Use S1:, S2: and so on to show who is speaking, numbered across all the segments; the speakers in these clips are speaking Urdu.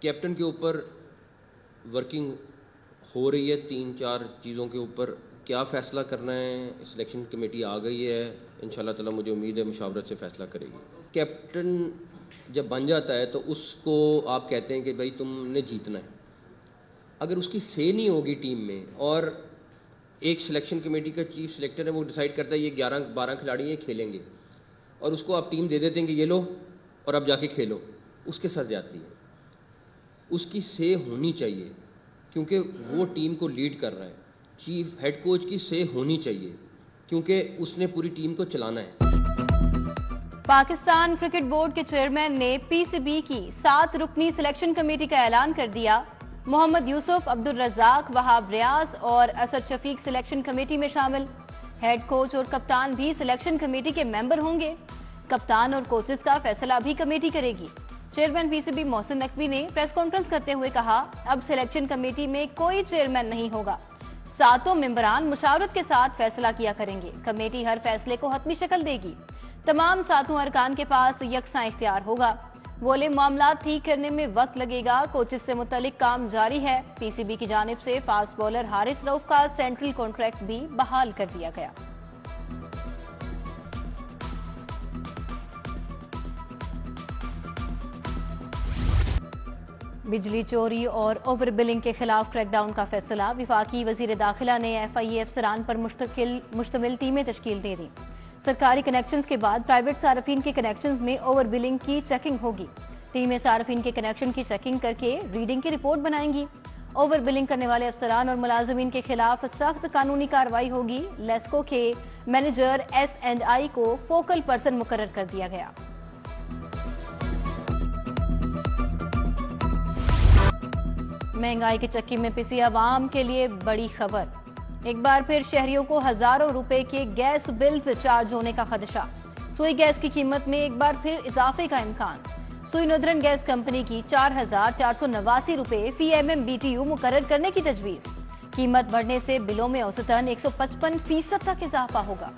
S1: کیپٹن کے اوپر ورکنگ ہو رہی ہے 3-4 چیزوں کے اوپر. کیا فیصلہ کرنا ہے؟ سلیکشن کمیٹی آ گئی ہے, انشاءاللہ تعالی مجھے امید ہے مشاورت سے فیصلہ کرے گی. کیپٹن جب بن جاتا ہے تو اس کو آپ کہتے ہیں کہ بھائی تم نے جیتنا ہے. اگر اس کی سے نہیں ہوگی ٹیم میں, اور ایک سلیکشن کمیٹی کا چیف سلیکٹر ہے وہ ڈیسائیڈ کرتا ہے یہ 11-12 کھلاڑی ہیں کھیلیں گے, اور اس کو آپ ٹیم دے دیتے ہیں کہ یہ لو اور اب جا کے کھیلو, اس کے ساتھ زیادتی ہے. اس کی سے ہونی چاہیے کیونکہ وہ ٹیم کو لیڈ کر رہا ہے. چیف ہیڈ کوچ کی سے ہونی چاہیے کیونکہ اس نے پوری ٹیم کو چلانا ہے.
S2: پاکستان کرکٹ بورڈ کے چیئرمین نے پی سی بی کی 7 رکنی سلیکشن کمیٹی کا اعلان کر دیا. محمد یوسف, عبدالرزاق, وہاب ریاض اور اسد شفیق سلیکشن کمیٹی میں شامل. ہیڈ کوچ اور کپتان بھی سلیکشن کمیٹی کے ممبر ہوں گے. کپتان اور کوچز کا فیصلہ بھی کمیٹی کرے گی. Chairman P C B Mohsin Naqvi نے پریس کانفرنس کرتے ہوئے کہا, اب سلیکشن کمیٹی میں کوئی چیئرمین نہیں ہوگا. 7 ممبران مشاورت کے ساتھ فیصلہ کیا کریں گے. کمیٹی ہر فیصلے کو حتمی شکل دے گی. تمام 7 ارکان کے پاس یکساں اختیار ہوگا. بولے معاملات ٹھیک کرنے میں وقت لگے گا. کوچز سے متعلق کام جاری ہے. پی سی بی کی جانب سے فاسٹ بولر حارث رؤف کا سینٹرل کانٹریکٹ بھی بحال کر دیا گیا. بجلی چوری اور اوور بلنگ کے خلاف کریک ڈاؤن کا فیصلہ. وفاقی وزیر داخلہ نے ایف آئی اے افسران پر مشتمل ٹیمیں تشکیل دے دیں. سرکاری کنیکشنز کے بعد پرائیویٹ صارفین کے کنیکشنز میں اوور بلنگ کی چیکنگ ہوگی. ٹیمیں صارفین کے کنیکشن کی چیکنگ کر کے ریڈنگ کی رپورٹ بنائیں گی. اوور بلنگ کرنے والے افسران اور ملازمین کے خلاف سخت قانونی کارروائی ہوگی. لیسکو کے مینیجر ایس اینڈ آئی کو فوکل پرسن مقرر کر دیا گیا. مہنگائی کے چکی میں پسی عوام کے لیے بڑی خبر. ایک بار پھر شہریوں کو ہزاروں روپے کے گیس بلز چارج ہونے کا خدشہ. سوئی گیس کی قیمت میں ایک بار پھر اضافے کا امکان. سوئی ندرن گیس کمپنی کی 4,489 روپے فی M M B T U مقرر کرنے کی تجویز. قیمت بڑھنے سے بلوں میں اوسطاً 155% تک اضافہ ہوگا.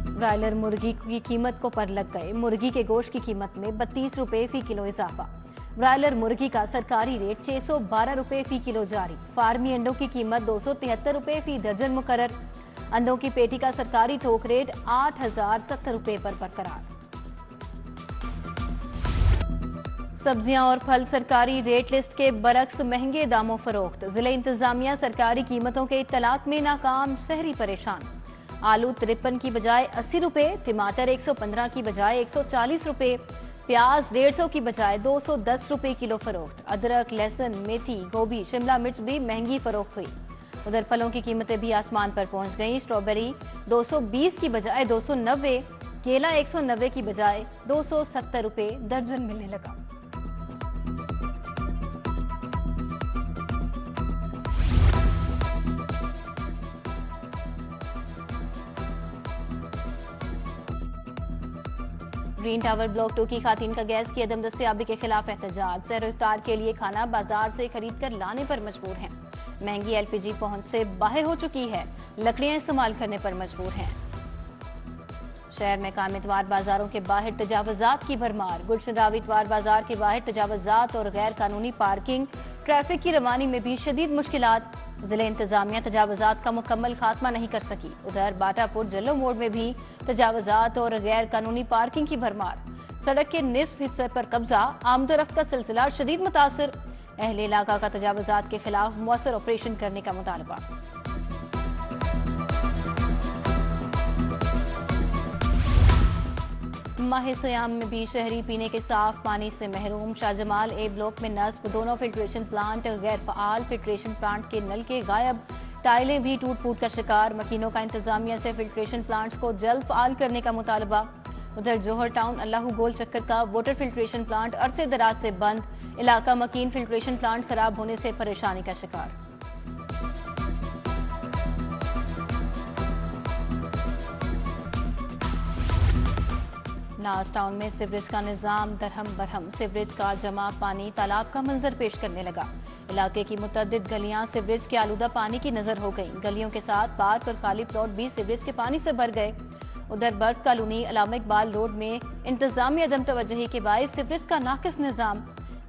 S2: برائلر مرغی کی قیمت کو پر لگ گئے. مرغی کے گوشت کی قیمت میں 32 روپے فی کلو اضافہ. برائلر مرغی کا سرکاری ریٹ 612 روپے فی کلو جاری. فارمی انڈوں کی قیمت 273 روپے فی درجن مقرر. انڈوں کی پیٹی کا سرکاری تھوک ریٹ 8,070 روپے پر برقرار. سبزیاں اور پھل سرکاری ریٹ لسٹ کے برعکس مہنگے داموں فروخت. ضلع انتظامیہ سرکاری قیمتوں کے اطلاق میں ناکام. شہری پریشان. آلو 53 کی بجائے 80 روپے, ٹماٹر 115 کی بجائے 140 روپے, پیاز 150 کی بجائے 210 روپے کلو فروخت. ادرک, لہسن, میتھی, گوبھی, شملہ مرچ بھی مہنگی فروخت ہوئی. ادھر پھلوں کی قیمتیں بھی آسمان پر پہنچ گئیں. اسٹرابیری 220 کی بجائے 290, کیلا 190 کی بجائے 270 روپے درجن ملنے لگا. گرین ٹاور بلاک 2 کی خواتین کا گیس کی عدم دستیابی کے خلاف احتجاج. سحر و افطار کے لیے کھانا بازار سے خرید کر لانے پر مجبور ہیں. مہنگی ایل پی جی پہنچ سے باہر ہو چکی ہے. لکڑیاں استعمال کرنے پر مجبور ہیں. شہر میں قائم اتوار بازاروں کے باہر تجاوزات کی بھرمار. گلشن راوی اتوار بازار کے باہر تجاوزات اور غیر قانونی پارکنگ. ٹریفک کی روانی میں بھی شدید مشکلات. ضلع انتظامیہ تجاوزات کا مکمل خاتمہ نہیں کر سکی. ادھر باٹا پور جلو موڑ میں بھی تجاوزات اور غیر قانونی پارکنگ کی بھرمار. سڑک کے نصف حصے پر قبضہ. آمد و رفت کا سلسلہ شدید متاثر. اہل علاقہ کا تجاوزات کے خلاف مؤثر آپریشن کرنے کا مطالبہ. ماہ سیام میں بھی شہری پینے کے صاف پانی سے محروم. شاہ جمال اے بلاک میں نصب. دونوں فلٹریشن پلانٹ غیر فعال. فلٹریشن پلانٹ کے نلکے غائب. ٹائلیں بھی ٹوٹ پھوٹ کا شکار. مکینوں کا انتظامیہ سے فلٹریشن پلانٹس کو جلد فعال کرنے کا مطالبہ. ادھر جوہر ٹاؤن اللہ گول چکر کا واٹر فلٹریشن پلانٹ عرصے دراز سے بند. علاقہ مکین فلٹریشن پلانٹ خراب ہونے سے پریشانی کا شکار. ناز ٹاؤن میں سیوریج کا نظام درہم برہم. سیوریج کا جمع پانی تالاب کا منظر پیش کرنے لگا. علاقے کی متعدد گلیاں سیوریج کے آلودہ پانی کی نظر ہو گئیں. گلیوں کے ساتھ پارک اور خالی پلاٹ بھی سیوریج کے پانی سے بھر گئے. ادھر برڈ کالونی علامہ اقبال روڈ میں انتظامی عدم توجہی کے باعث سیوریج کا ناقص نظام.